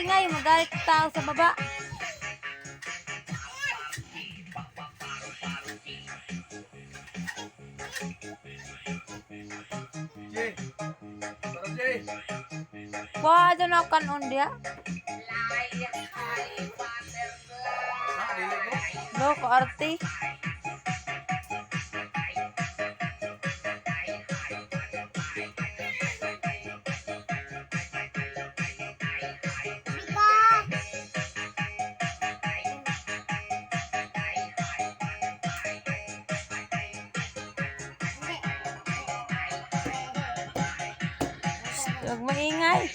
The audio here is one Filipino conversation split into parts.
maingay. Magalit tao sa baba. Jay. Tara, Jay. Wah, dyan ako kanon dia. Ah, dili ko. Lo, ko arte. Huwag maingay.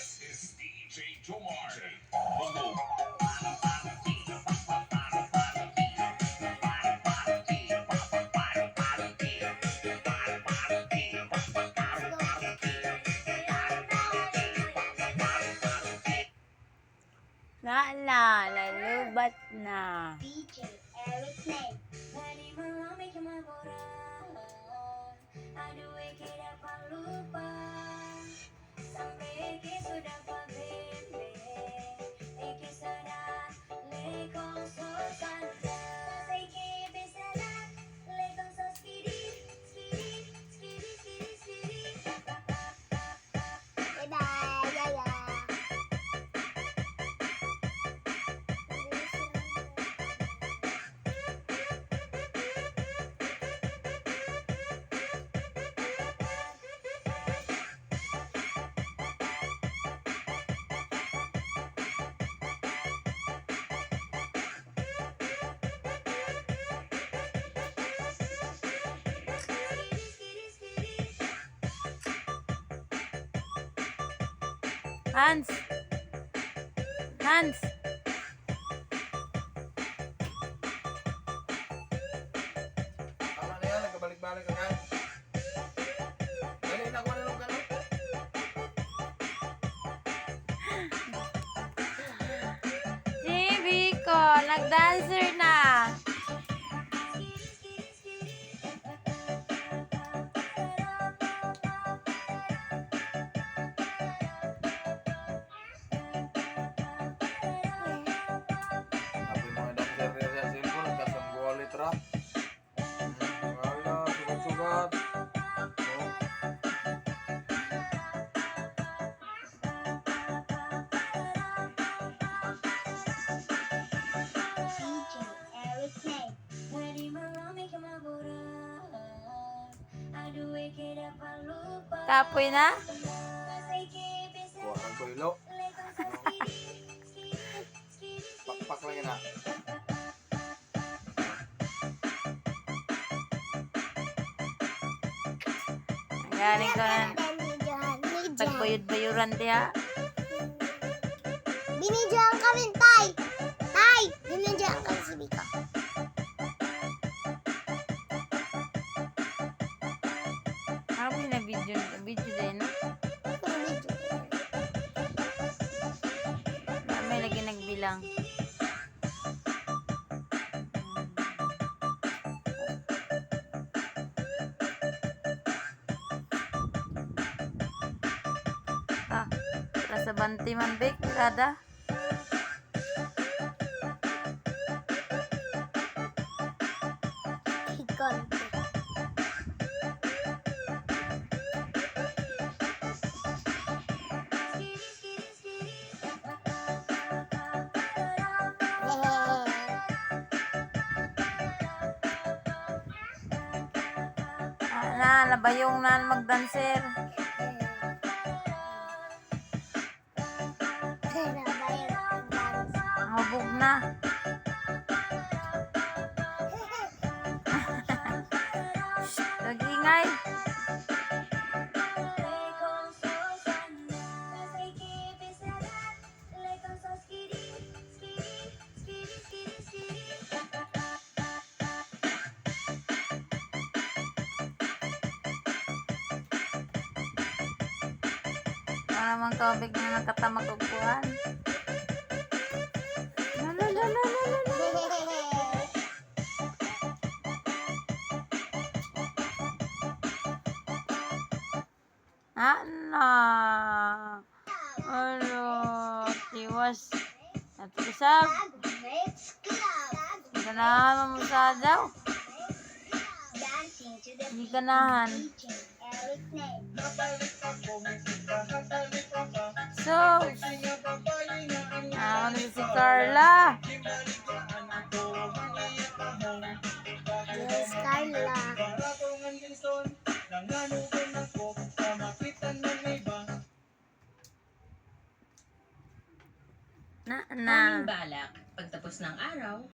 Lalubat na. DJ Eric Name. Tadi malam cuma boran. Aduh, kira lupa. Sampai ke sudah pabebe. Eke sudah lekong sosanda. Sampai ke besara lekong sos skidi, skidi, skidi, skidi, skidi. Bye bye, ya. Hans. Hans. Tama na yan, nagkabalik-balik ka kan. Dali na ko na lang gano'n. JB ko, nag-dancer na. Apoy mga dancer niya sa cellphone, nagkasanggual litra. Wala, sugat-sugat. Oh. DJ Eric Name. Tadi malam cuma boran. Aduh, kira lupa. Tapoy na. Sampai ke besara Kuha ng kuilo. lekong sos skidi, skidi, skidi, skidi. Pakpak lang yun na. Galing ko na. Tagbayod-bayuran diya. Binidyoan kami, Tay! Tay! Binidyoan kami si Bika. Ako na video din. May lagi nagbilang. Ah, rasa banti man big, kada. Hikon. Nabayong na magdancer. Hubog na. Nag-ingay. Para mang tubig na nakatamag upuan. Ano? Ano? Iwas. At usab. Ganahan mo sa daw. Hindi ganahan. So, ano si Carla? Yes, Carla. Na. Aming balak, pagtapos ng araw,